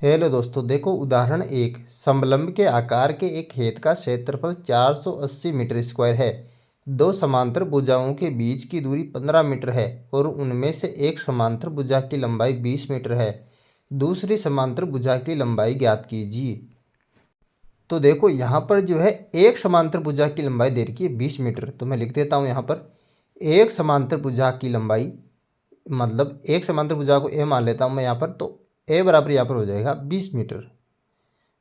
Hello दोस्तों, देखो उदाहरण एक। समलंब के आकार के एक खेत का क्षेत्रफल 480 मीटर स्क्वायर है। दो समांतर भुजाओं के बीच की दूरी 15 मीटर है और उनमें से एक समांतर भुजा की लंबाई 20 मीटर है। दूसरी समांतर भुजा की लंबाई ज्ञात कीजिए। तो देखो यहाँ पर जो है एक समांतर भुजा की लंबाई दे रखी है 20 मीटर। तो मैं लिख देता हूँ यहाँ पर एक समांतर भुजा की लंबाई, मतलब एक समांतर भुजा को ए मान लेता हूँ मैं यहाँ पर। तो ए बराबर यहाँ पर हो जाएगा 20 मीटर।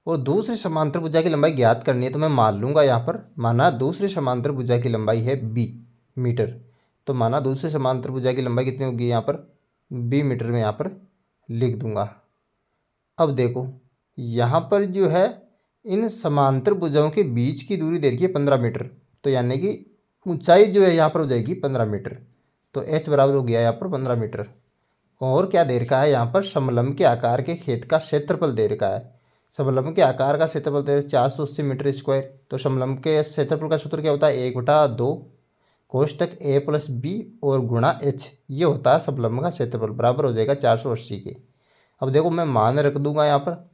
और दूसरी समांतर भुजा की लंबाई ज्ञात करनी है तो मैं मान लूँगा यहाँ पर, माना दूसरी समांतर भुजा की लंबाई है बी मीटर। तो माना दूसरी समांतर भुजा की लंबाई कितनी होगी, यहाँ पर बी मीटर में यहाँ पर लिख दूँगा। अब देखो यहाँ पर जो है इन समांतर भुजाओं के बीच की दूरी दे रखी है 15 मीटर। तो यानी कि ऊंचाई जो है यहाँ पर हो जाएगी 15 मीटर। तो एच बराबर हो गया यहाँ पर 15 मीटर। और क्या दे रखा है यहाँ पर, समलंब के आकार के खेत का क्षेत्रफल दे रखा है। समलंब के आकार का क्षेत्रफल दे 480 मीटर स्क्वायर। तो समलंब के क्षेत्रफल का सूत्र क्या होता है, 1/2 कोष्टक ए प्लस बी और गुणा एच। ये होता है समलंब का क्षेत्रफल, बराबर हो जाएगा 480 के। अब देखो मैं मान रख दूंगा यहाँ पर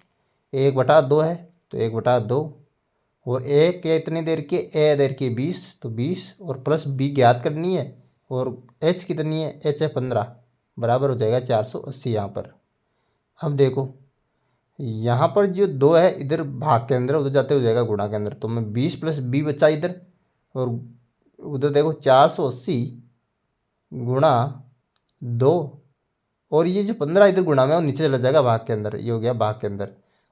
1/2 है तो 1/2 और ए क्या इतनी देर की, ए देर की 20 तो 20 और प्लस बी ज्ञात करनी है और एच कितनी है, एच है 15, बराबर हो जाएगा 480 यहाँ पर। अब देखो यहाँ पर जो 2 है इधर भाग के अंदर, उधर जाते हो जाएगा गुणा के अंदर। तो मैं 20 प्लस बी बचा इधर, और उधर देखो 480 गुणा 2, और ये जो 15 इधर गुणा में वो नीचे चला जाएगा भाग के अंदर, ये हो गया भाग के अंदर।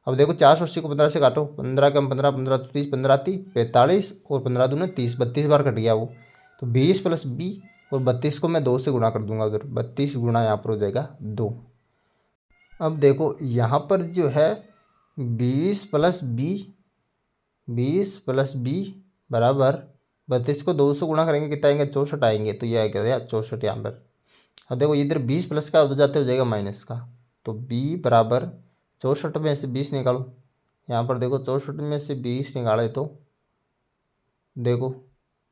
अब देखो 480 को 15 से काटो, 15 कम 15, 15 तो 30, 15 30 45 और 15 दूने 30, 32 बार कट गया वो। तो 20 प्लस बी और 32 को मैं 2 से गुणा कर दूंगा उधर, 32 गुणा यहाँ पर हो जाएगा 2। अब देखो यहाँ पर जो है 20 प्लस बी, 20 प्लस बी बराबर 32 को 2 से गुणा करेंगे कितना आएंगे, 64 आएंगे। तो ये आएगा 64 यहाँ पर। अब देखो इधर 20 प्लस का उधर जाते हो जाएगा माइनस का। तो बी बराबर 64 में से 20 निकालो। यहाँ पर देखो 64 में से 20 निकाले तो देखो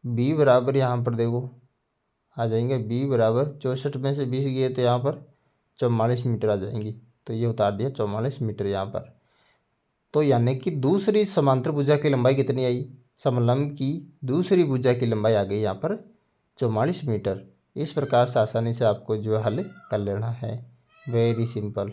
बी बराबर यहाँ पर देखो आ जाएंगे, बी बराबर 64 में से 20 गए तो यहाँ पर 44 मीटर आ जाएंगी। तो ये उतार दिया 44 मीटर यहाँ पर। तो यानी कि दूसरी समांतर भुजा की लंबाई कितनी आई, समलंब की दूसरी भुजा की लंबाई आ गई यहाँ पर 44 मीटर। इस प्रकार से आसानी से आपको जो है हल कर लेना है। Very simple.